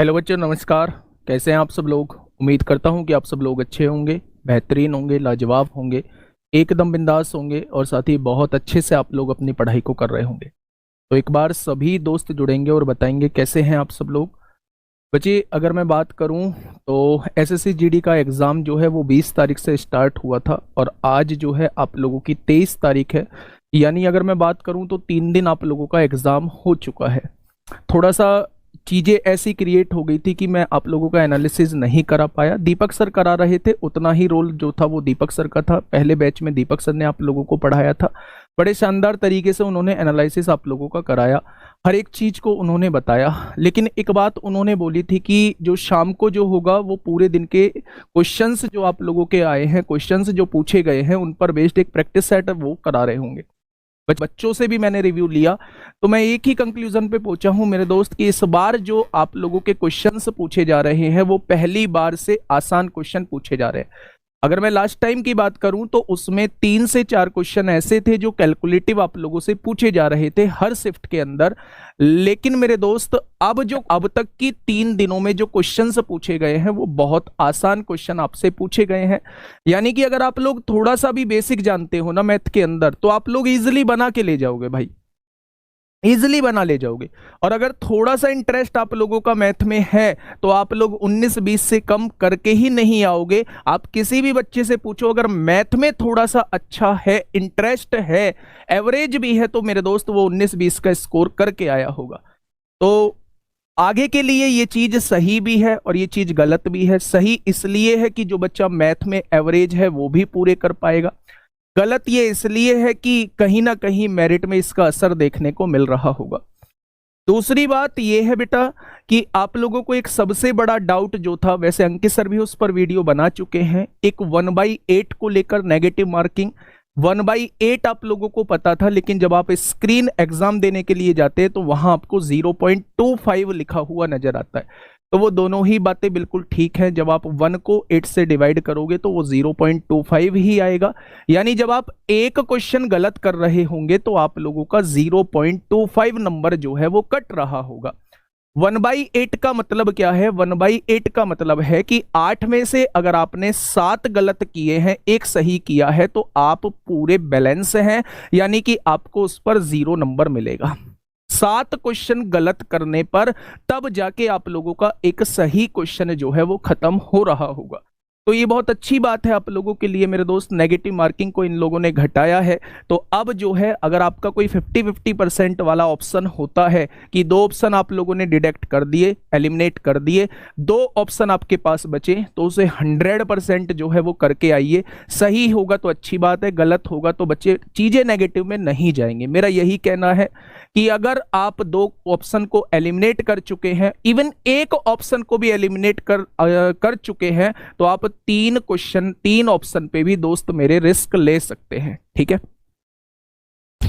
Hello बच्चों, नमस्कार। कैसे हैं आप सब लोग? उम्मीद करता हूं कि आप सब लोग अच्छे होंगे, बेहतरीन होंगे, लाजवाब होंगे, एकदम बिंदास होंगे और साथ ही बहुत अच्छे से आप लोग अपनी पढ़ाई को कर रहे होंगे। तो एक बार सभी दोस्त जुड़ेंगे और बताएंगे कैसे हैं आप सब लोग। बच्चे, अगर मैं बात करूं तो एसएससी जीडी का एग्ज़ाम जो है वो 20 तारीख से स्टार्ट हुआ था और आज जो है आप लोगों की 23 तारीख है। यानी अगर मैं बात करूं तो 3 दिन आप लोगों का एग्ज़ाम हो चुका है। थोड़ा सा चीज़ें ऐसी क्रिएट हो गई थी कि मैं आप लोगों का एनालिसिस नहीं करा पाया। दीपक सर करा रहे थे, उतना ही रोल जो था वो दीपक सर का था। पहले बैच में दीपक सर ने आप लोगों को पढ़ाया था। बड़े शानदार तरीके से उन्होंने एनालिसिस आप लोगों का कराया, हर एक चीज़ को उन्होंने बताया। लेकिन एक बात उन्होंने बोली थी कि जो शाम को जो होगा वो पूरे दिन के क्वेश्चंस जो आप लोगों के आए हैं, क्वेश्चंस जो पूछे गए हैं, उन पर बेस्ड एक प्रैक्टिस सेट वो करा रहे होंगे। बच्चों से भी मैंने रिव्यू लिया तो मैं एक ही कंक्लूजन पे पहुंचा हूं मेरे दोस्त कि इस बार जो आप लोगों के क्वेश्चंस पूछे जा रहे हैं वो पहली बार से आसान क्वेश्चन पूछे जा रहे हैं। अगर मैं लास्ट टाइम की बात करूं तो उसमें 3 से 4 क्वेश्चन ऐसे थे जो कैलकुलेटिव आप लोगों से पूछे जा रहे थे हर शिफ्ट के अंदर। लेकिन मेरे दोस्त, अब तक की 3 दिनों में जो क्वेश्चंस पूछे गए हैं वो बहुत आसान क्वेश्चन आपसे पूछे गए हैं। यानी कि अगर आप लोग थोड़ा सा भी बेसिक जानते हो ना मैथ के अंदर तो आप लोग इजिली बना के ले जाओगे भाई, इजिली बना ले जाओगे। और अगर थोड़ा सा इंटरेस्ट आप लोगों का मैथ में है तो आप लोग 19-20 से कम करके ही नहीं आओगे। आप किसी भी बच्चे से पूछो, अगर मैथ में थोड़ा सा अच्छा है, इंटरेस्ट है, एवरेज भी है, तो मेरे दोस्त वो 19-20 का स्कोर करके आया होगा। तो आगे के लिए ये चीज सही भी है और ये चीज गलत भी है। सही इसलिए है कि जो बच्चा मैथ में एवरेज है वो भी पूरे कर पाएगा। गलत ये इसलिए है कि कहीं ना कहीं मेरिट में इसका असर देखने को मिल रहा होगा। दूसरी बात ये है बेटा कि आप लोगों को एक सबसे बड़ा डाउट जो था, वैसे अंकित सर भी उस पर वीडियो बना चुके हैं, एक 1/8 को लेकर नेगेटिव मार्किंग। 1/8 आप लोगों को पता था, लेकिन जब आप स्क्रीन एग्जाम देने के लिए जाते हैं तो वहां आपको 0.25 लिखा हुआ नजर आता है। तो वो दोनों ही बातें बिल्कुल ठीक है। जब आप 1 को 8 से डिवाइड करोगे तो वो 0.25 ही आएगा। यानी जब आप एक क्वेश्चन गलत कर रहे होंगे तो आप लोगों का 0.25 नंबर जो है वो कट रहा होगा। 1/8 का मतलब क्या है? 1/8 का मतलब है कि 8 में से अगर आपने 7 गलत किए हैं, एक सही किया है, तो आप पूरे बैलेंस हैं, यानी कि आपको उस पर 0 नंबर मिलेगा। 7 क्वेश्चन गलत करने पर तब जाके आप लोगों का एक सही क्वेश्चन जो है वो खत्म हो रहा होगा। तो ये बहुत अच्छी बात है आप लोगों के लिए मेरे दोस्त। नेगेटिव मार्किंग को इन लोगों ने घटाया है। तो अब जो है, अगर आपका कोई 50-50% वाला ऑप्शन होता है कि 2 ऑप्शन आप लोगों ने डिडक्ट कर दिए, एलिमिनेट कर दिए, 2 ऑप्शन आपके पास बचे, तो उसे 100% जो है वो करके आइए। सही होगा तो अच्छी बात है, गलत होगा तो बच्चे चीजें नेगेटिव में नहीं जाएंगे। मेरा यही कहना है कि अगर आप 2 ऑप्शन को एलिमिनेट कर चुके हैं, इवन एक ऑप्शन को भी एलिमिनेट कर चुके हैं, तो आप 3 ऑप्शन पे भी दोस्त मेरे रिस्क ले सकते हैं। ठीक है।